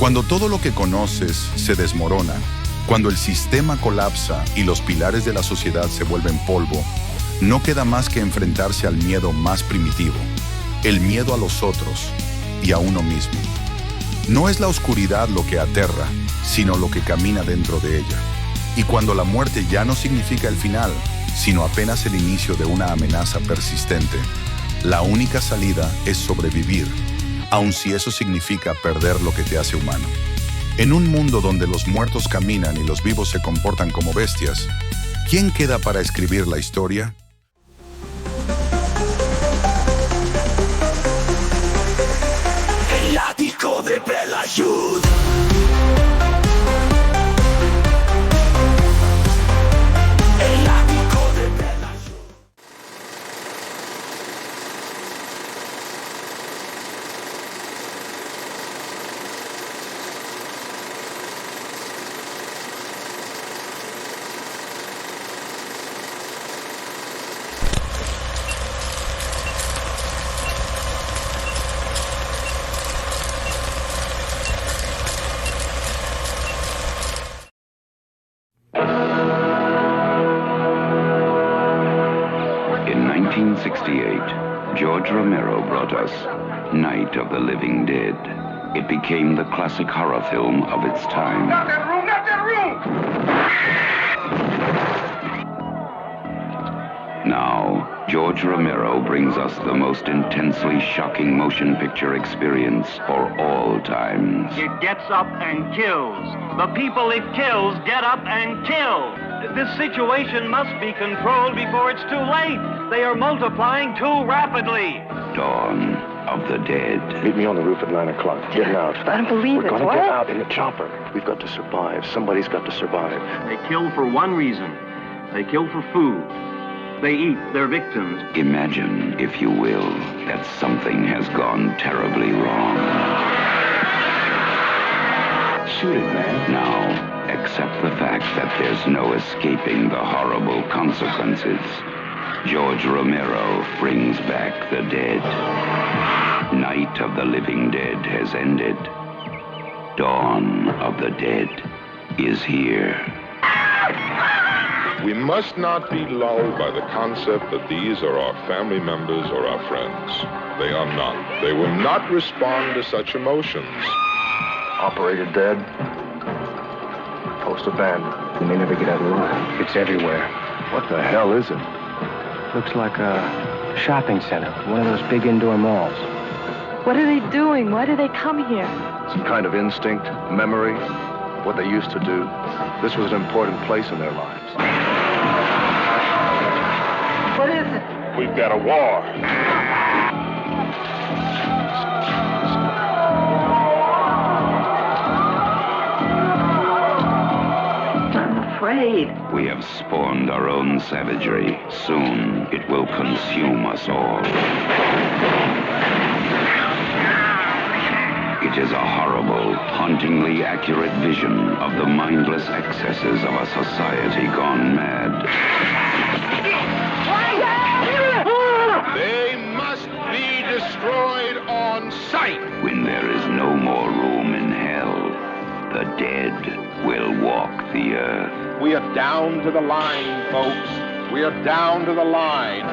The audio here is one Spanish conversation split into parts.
Cuando todo lo que conoces se desmorona, cuando el sistema colapsa y los pilares de la sociedad se vuelven polvo, no queda más que enfrentarse al miedo más primitivo, el miedo a los otros y a uno mismo. No es la oscuridad lo que aterra, sino lo que camina dentro de ella. Y cuando la muerte ya no significa el final, sino apenas el inicio de una amenaza persistente, la única salida es sobrevivir, aun si eso significa perder lo que te hace humano. En un mundo donde los muertos caminan y los vivos se comportan como bestias, ¿quién queda para escribir la historia? El ático de Belayud. El ático de Belayud. In 1968, George Romero brought us Night of the Living Dead. It became the classic horror film of its time. Not that room! Not that room! Now, George Romero brings us the most intensely shocking motion picture experience for all times. It gets up and kills. The people it kills get up and kill. This situation must be controlled before it's too late. They are multiplying too rapidly. Dawn of the Dead. Meet me on the roof at 9 o'clock. Getting out. I don't believe We're it. gonna What? get out in the chopper. We've got to survive. Somebody's got to survive. They kill for one reason. They kill for food. They eat their victims. Imagine, if you will, that something has gone terribly wrong. Shoot it, man. Now, accept the fact that there's no escaping the horrible consequences. George Romero brings back the dead. Night of the Living Dead has ended. Dawn of the Dead is here. We must not be lulled by the concept that these are our family members or our friends. They are not. They will not respond to such emotions. Operator dead. Post abandoned. We may never get out alive. It's everywhere. What the hell is it? Looks like a shopping center, one of those big indoor malls. What are they doing? Why do they come here? Some kind of instinct, memory, what they used to do. This was an important place in their lives. What is it? We've got a war. I'm afraid. We have spawned our own savagery. Soon, it will consume us all. It is a horrible, hauntingly accurate vision of the mindless excesses of a society gone mad. They must be destroyed on sight. When there is no more room in hell, the dead will walk the earth. We are down to the line, folks. We are down to the line.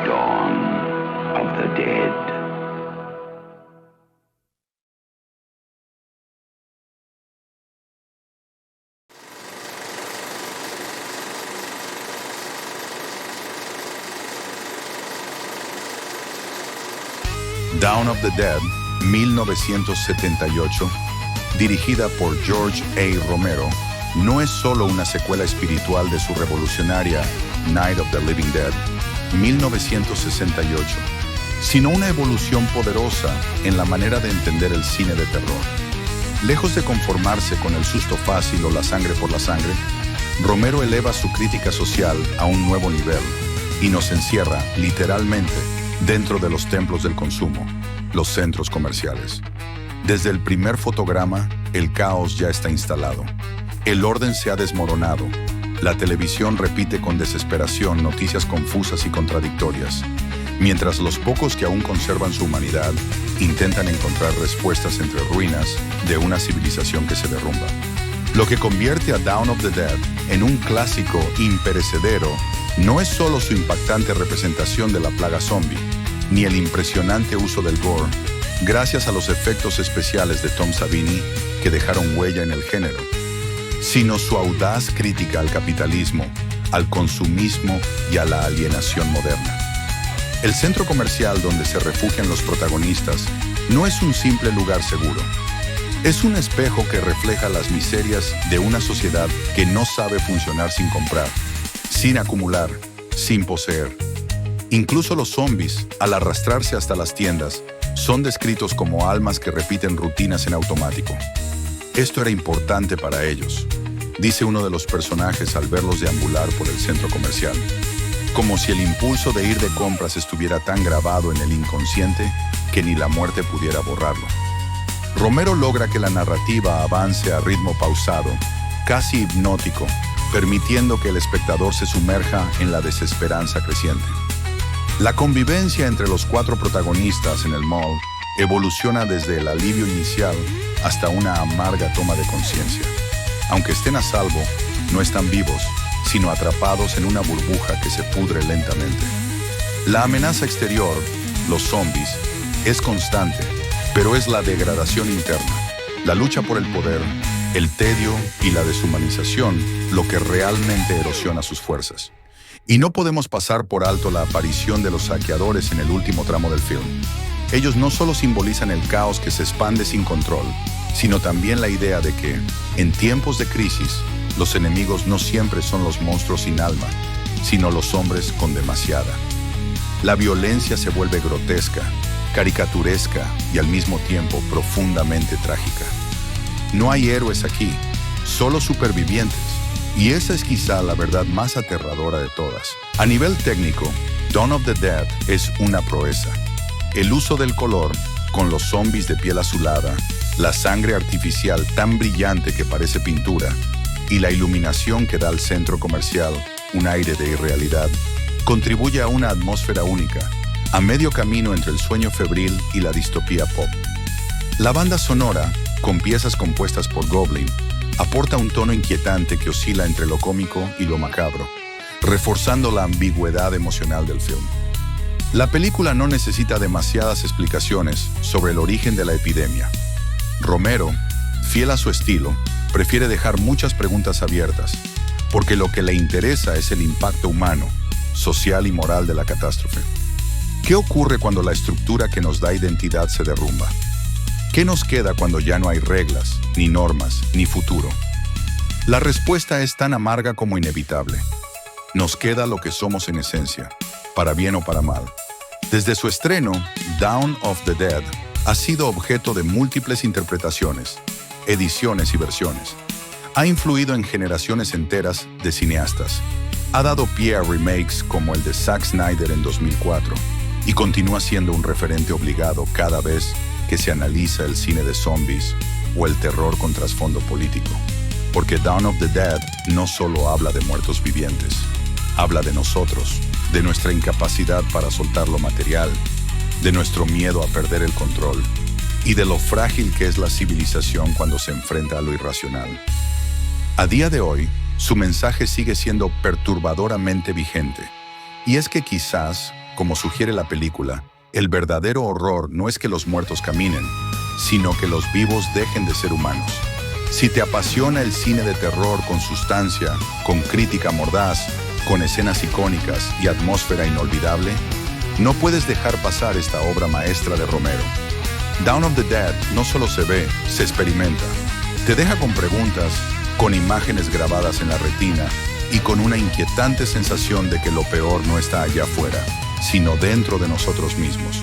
Dawn of the Dead. Dawn of the Dead, 1978, dirigida por George A. Romero, no es solo una secuela espiritual de su revolucionaria Night of the Living Dead, 1968, sino una evolución poderosa en la manera de entender el cine de terror. Lejos de conformarse con el susto fácil o la sangre por la sangre, Romero eleva su crítica social a un nuevo nivel y nos encierra, literalmente, dentro de los templos del consumo, los centros comerciales. Desde el primer fotograma, el caos ya está instalado. El orden se ha desmoronado. La televisión repite con desesperación noticias confusas y contradictorias, mientras los pocos que aún conservan su humanidad intentan encontrar respuestas entre ruinas de una civilización que se derrumba. Lo que convierte a Dawn of the Dead en un clásico imperecedero no es solo su impactante representación de la plaga zombie, ni el impresionante uso del gore, gracias a los efectos especiales de Tom Savini que dejaron huella en el género, sino su audaz crítica al capitalismo, al consumismo y a la alienación moderna. El centro comercial donde se refugian los protagonistas no es un simple lugar seguro. Es un espejo que refleja las miserias de una sociedad que no sabe funcionar sin comprar, sin acumular, sin poseer. Incluso los zombies, al arrastrarse hasta las tiendas, son descritos como almas que repiten rutinas en automático. Esto era importante para ellos, dice uno de los personajes al verlos deambular por el centro comercial, como si el impulso de ir de compras estuviera tan grabado en el inconsciente que ni la muerte pudiera borrarlo. Romero logra que la narrativa avance a ritmo pausado, casi hipnótico, permitiendo que el espectador se sumerja en la desesperanza creciente. La convivencia entre los 4 protagonistas en el mall evoluciona desde el alivio inicial hasta una amarga toma de conciencia. Aunque estén a salvo, no están vivos, sino atrapados en una burbuja que se pudre lentamente. La amenaza exterior, los zombies, es constante, pero es la degradación interna, la lucha por el poder, el tedio y la deshumanización lo que realmente erosiona sus fuerzas. Y no podemos pasar por alto la aparición de los saqueadores en el último tramo del film. Ellos no solo simbolizan el caos que se expande sin control, sino también la idea de que, en tiempos de crisis, los enemigos no siempre son los monstruos sin alma, sino los hombres con demasiada. La violencia se vuelve grotesca, caricaturesca y al mismo tiempo profundamente trágica. No hay héroes aquí, solo supervivientes, y esa es quizá la verdad más aterradora de todas. A nivel técnico, Dawn of the Dead es una proeza. El uso del color, con los zombies de piel azulada, la sangre artificial tan brillante que parece pintura, y la iluminación que da al centro comercial un aire de irrealidad, contribuye a una atmósfera única, a medio camino entre el sueño febril y la distopía pop. La banda sonora, con piezas compuestas por Goblin, aporta un tono inquietante que oscila entre lo cómico y lo macabro, reforzando la ambigüedad emocional del film. La película no necesita demasiadas explicaciones sobre el origen de la epidemia. Romero, fiel a su estilo, prefiere dejar muchas preguntas abiertas, porque lo que le interesa es el impacto humano, social y moral de la catástrofe. ¿Qué ocurre cuando la estructura que nos da identidad se derrumba? ¿Qué nos queda cuando ya no hay reglas, ni normas, ni futuro? La respuesta es tan amarga como inevitable. Nos queda lo que somos en esencia, para bien o para mal. Desde su estreno, Dawn of the Dead ha sido objeto de múltiples interpretaciones, ediciones y versiones. Ha influido en generaciones enteras de cineastas. Ha dado pie a remakes como el de Zack Snyder en 2004 y continúa siendo un referente obligado cada vez que se analiza el cine de zombies o el terror con trasfondo político. Porque Dawn of the Dead no solo habla de muertos vivientes, habla de nosotros, de nuestra incapacidad para soltar lo material, de nuestro miedo a perder el control y de lo frágil que es la civilización cuando se enfrenta a lo irracional. A día de hoy, su mensaje sigue siendo perturbadoramente vigente. Y es que quizás, como sugiere la película, el verdadero horror no es que los muertos caminen, sino que los vivos dejen de ser humanos. Si te apasiona el cine de terror con sustancia, con crítica mordaz, con escenas icónicas y atmósfera inolvidable, no puedes dejar pasar esta obra maestra de Romero. Dawn of the Dead no solo se ve, se experimenta. Te deja con preguntas, con imágenes grabadas en la retina y con una inquietante sensación de que lo peor no está allá afuera, sino dentro de nosotros mismos.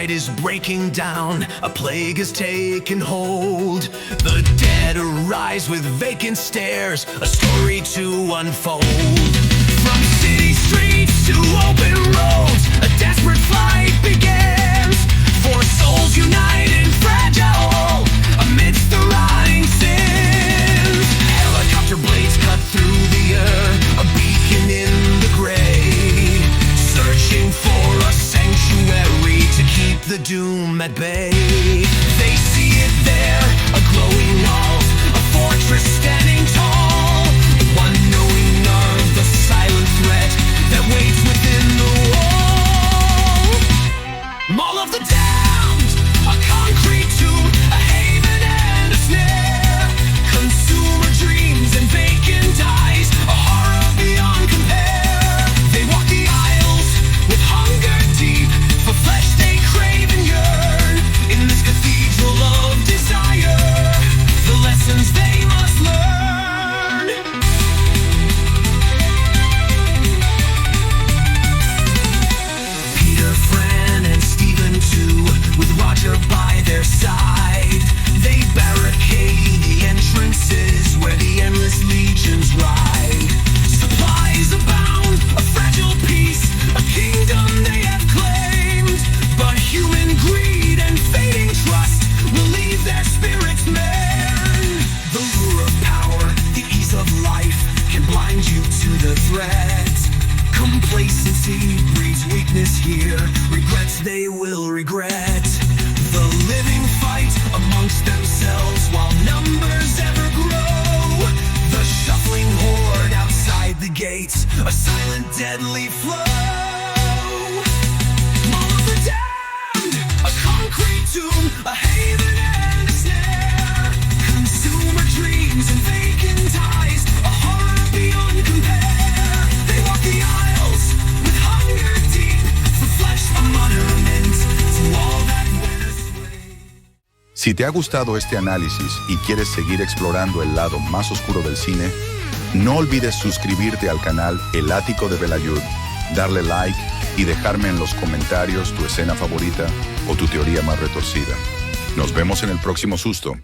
Is breaking breaking down, a plague has taken hold. The dead arise with vacant stares, a story to unfold. From city streets to open roads, a desperate fight begins. For souls united, fragile, amidst the rotting sins. Helicopter blades cut through the earth, a beacon in the gray, searching for a sanctuary to keep the doom at bay. They see it there, a glowing walls, a fortress standing tall, one knowing of the silent threat that waits within the wall. Mall of the damned, a concrete tomb, a haven and a snare. Consumer dreams and vacant eyes, a horror beyond compare. They walk the aisles with hunger deep, for flesh they crave and yearn. In this cathedral of desire, the lessons they must learn. Peter, Fran, and Stephen too, with Roger by their side. They barricade the entrances where the endless legions ride. Supplies abound, a fragile peace, a kingdom they have claimed. But human greed and fading trust will leave their spirits bare. The lure of power, the ease of life can blind you to the threat. Complacency breeds weakness here, regrets they will regret. The living fight amongst themselves while numbers ever grow. The shuffling horde outside the gates, a silent deadly flow. Mall of the damned, a concrete tomb, a haven and a snare. Consumer dreams and vacant eyes, a horror beyond compare. They walk the aisles with hunger deep, for flesh a monument to all that wears away. Si te ha gustado este análisis y quieres seguir explorando el lado más oscuro del cine, no olvides suscribirte al canal El Ático de Belayud, darle like y dejarme en los comentarios tu escena favorita o tu teoría más retorcida. Nos vemos en el próximo susto.